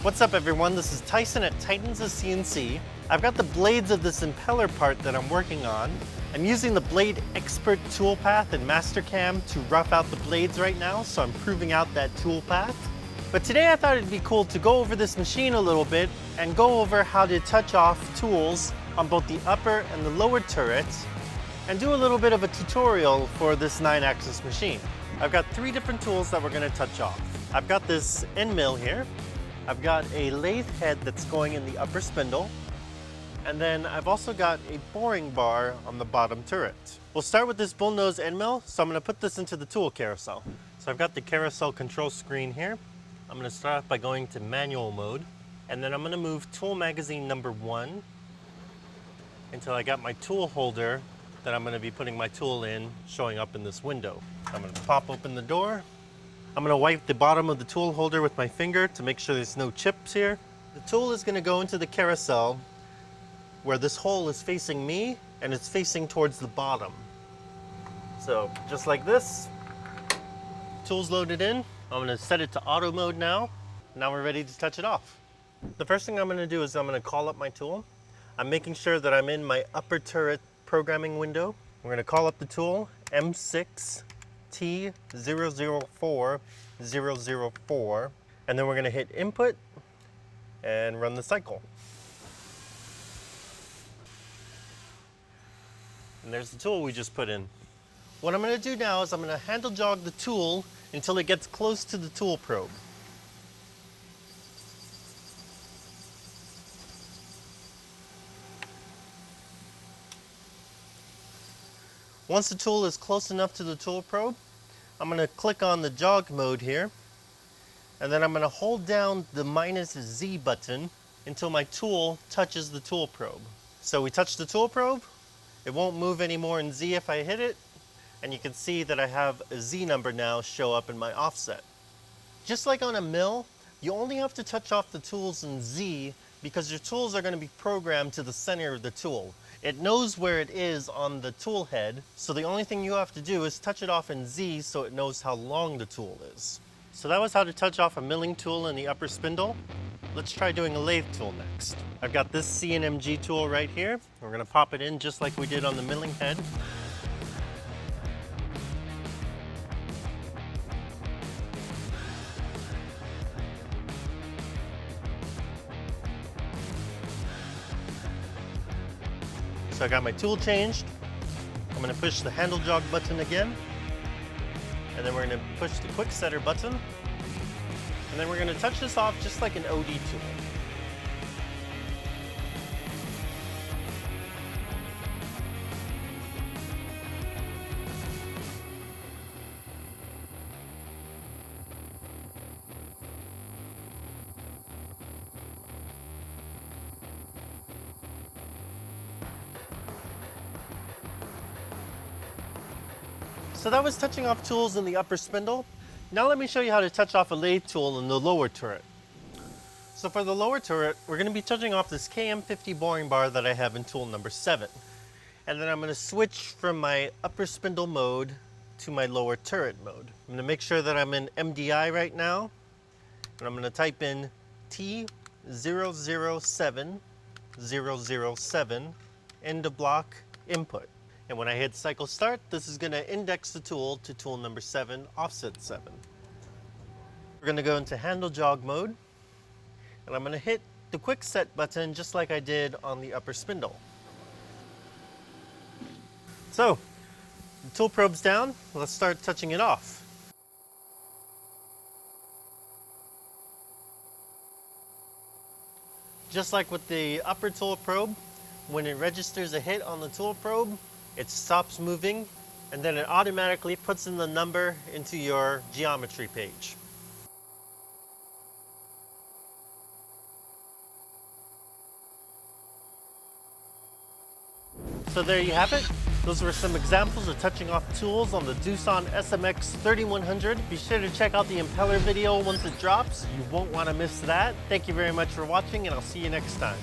What's up everyone, this is Tyson at Titans of CNC. I've got the blades of this impeller part that I'm working on. I'm using the Blade Expert toolpath and Mastercam to rough out the blades right now, so I'm proving out that toolpath. But today I thought it'd be cool to go over this machine a little bit and go over how to touch off tools on both the upper and the lower turrets and do a little bit of a tutorial for this 9-axis machine. I've got 3 different tools that we're going to touch off. I've got this end mill here. I've got a lathe head that's going in the upper spindle, and then I've also got a boring bar on the bottom turret. We'll start with this bullnose end mill, so I'm going to put this into the tool carousel. So I've got the carousel control screen here. I'm going to start off by going to manual mode, and then I'm going to move tool magazine number 1 until I got my tool holder that I'm going to be putting my tool in showing up in this window. I'm going to pop open the door. I'm going to wipe the bottom of the tool holder with my finger to make sure there's no chips here. The tool is going to go into the carousel where this hole is facing me and it's facing towards the bottom. So just like this, tool's loaded in. I'm going to set it to auto mode now. Now we're ready to touch it off. The first thing I'm going to do is I'm going to call up my tool. I'm making sure that I'm in my upper turret programming window. We're going to call up the tool M6T004004, and then we're going to hit input and run the cycle. And there's the tool we just put in. What I'm going to do now is I'm going to handle jog the tool until it gets close to the tool probe. Once the tool is close enough to the tool probe, I'm going to click on the jog mode here, and then I'm going to hold down the -Z button until my tool touches the tool probe. So we touch the tool probe, it won't move anymore in Z if I hit it, and you can see that I have a Z number now show up in my offset. Just like on a mill, you only have to touch off the tools in Z because your tools are going to be programmed to the center of the tool. It knows where it is on the tool head, so the only thing you have to do is touch it off in Z so it knows how long the tool is. So that was how to touch off a milling tool in the upper spindle. Let's try doing a lathe tool next. I've got this CNMG tool right here. We're going to pop it in just like we did on the milling head. So I got my tool changed. I'm going to push the handle jog button again, and then we're going to push the quick setter button, and then we're going to touch this off just like an OD tool. So that was touching off tools in the upper spindle. Now let me show you how to touch off a lathe tool in the lower turret. So for the lower turret, we're going to be touching off this KM50 boring bar that I have in tool number 7. And then I'm going to switch from my upper spindle mode to my lower turret mode. I'm going to make sure that I'm in MDI right now. And I'm going to type in T007007 end of block input. And when I hit cycle start, this is going to index the tool to tool number 7, offset 7. We're going to go into handle jog mode, and I'm going to hit the quick set button just like I did on the upper spindle. So, the tool probe's down, let's start touching it off. Just like with the upper tool probe, when it registers a hit on the tool probe, it stops moving, and then it automatically puts in the number into your geometry page. So there you have it. Those were some examples of touching off tools on the Doosan SMX3100. Be sure to check out the impeller video once it drops. You won't want to miss that. Thank you very much for watching, and I'll see you next time.